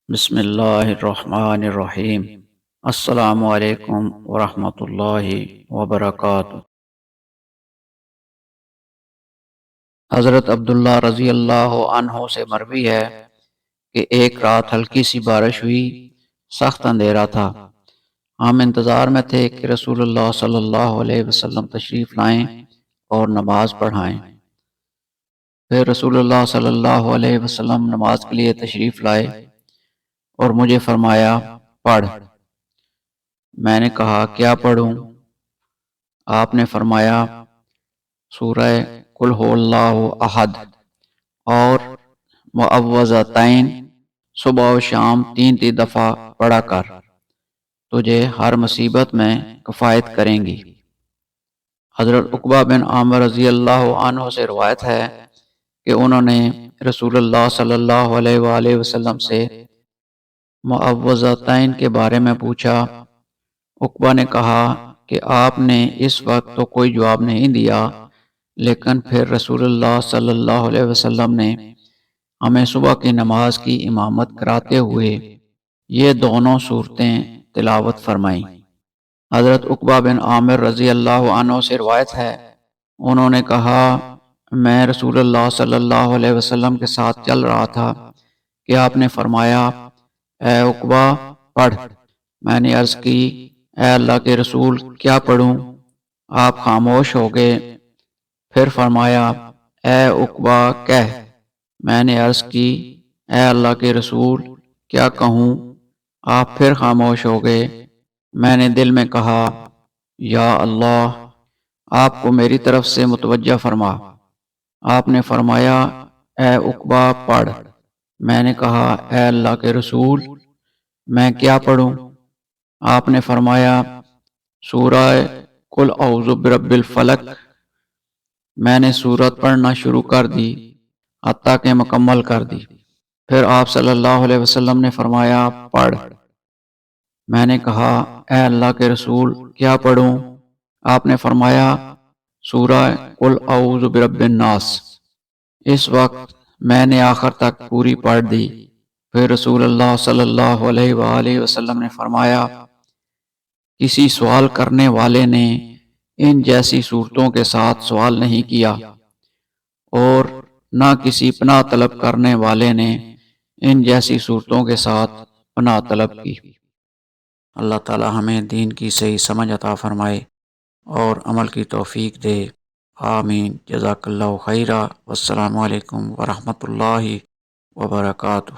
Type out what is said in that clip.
بسم اللہ الرحمن الرحیم۔ السلام علیکم ورحمۃ اللہ وبرکاتہ۔ حضرت عبداللہ رضی اللہ عنہ سے مروی ہے کہ ایک رات ہلکی سی بارش ہوئی، سخت اندھیرا تھا۔ ہم انتظار میں تھے کہ رسول اللہ صلی اللہ علیہ وسلم تشریف لائیں اور نماز پڑھائیں۔ پھر رسول اللہ صلی اللہ علیہ وسلم نماز کے لیے تشریف لائے اور مجھے فرمایا، پڑھ۔ میں نے کہا، کیا پڑھوں؟ آپ نے فرمایا، سورہ قل هو اللہ احد اور معوذتین صبح و شام 3 دفعہ پڑھا کر، تجھے ہر مصیبت میں کفایت کریں گی۔ حضرت عقبہ بن عامر رضی اللہ عنہ سے روایت ہے کہ انہوں نے رسول اللہ صلی اللہ علیہ وآلہ وسلم سے معوذتین کے بارے میں پوچھا۔ عقبہ نے کہا کہ آپ نے اس وقت تو کوئی جواب نہیں دیا، لیکن پھر رسول اللہ صلی اللہ علیہ وسلم نے ہمیں صبح کی نماز کی امامت کراتے ہوئے یہ دونوں صورتیں تلاوت فرمائیں۔ حضرت عقبہ بن عامر رضی اللہ عنہ سے روایت ہے، انہوں نے کہا، میں رسول اللہ صلی اللہ علیہ وسلم کے ساتھ چل رہا تھا کہ آپ نے فرمایا، اے عقبہ پڑھ۔ میں نے عرض کی، اے اللہ کے رسول کیا پڑھوں؟ آپ خاموش ہو گئے۔ پھر فرمایا، اے عقبہ کہہ۔ میں نے عرض کی، اے اللہ کے رسول کیا کہوں؟ آپ پھر خاموش ہو گئے۔ میں نے دل میں کہا، یا اللہ، آپ کو میری طرف سے متوجہ فرما۔ آپ نے فرمایا، اے عقبہ پڑھ۔ میں نے کہا، اے اللہ کے رسول میں کیا پڑھوں؟ آپ نے فرمایا، سورہ قل اعوذ برب الفلق۔ میں نے سورت پڑھنا شروع کر دی حتیٰ کہ مکمل کر دی۔ پھر آپ صلی اللہ علیہ وسلم نے فرمایا، پڑھ۔ میں نے کہا، اے اللہ کے رسول کیا پڑھوں؟ آپ نے فرمایا، سورہ قل اعوذ برب الناس۔ اس وقت میں نے آخر تک پوری پڑھ دی۔ پھر رسول اللہ صلی اللہ علیہ وآلہ وسلم نے فرمایا، کسی سوال کرنے والے نے ان جیسی صورتوں کے ساتھ سوال نہیں کیا، اور نہ کسی پناہ طلب کرنے والے نے ان جیسی صورتوں کے ساتھ پناہ طلب کی۔ اللہ تعالی ہمیں دین کی صحیح سمجھ عطا فرمائے اور عمل کی توفیق دے، آمین۔ جزاک اللہ خیرہ، والسلام علیکم ورحمۃ اللہ وبرکاتہ۔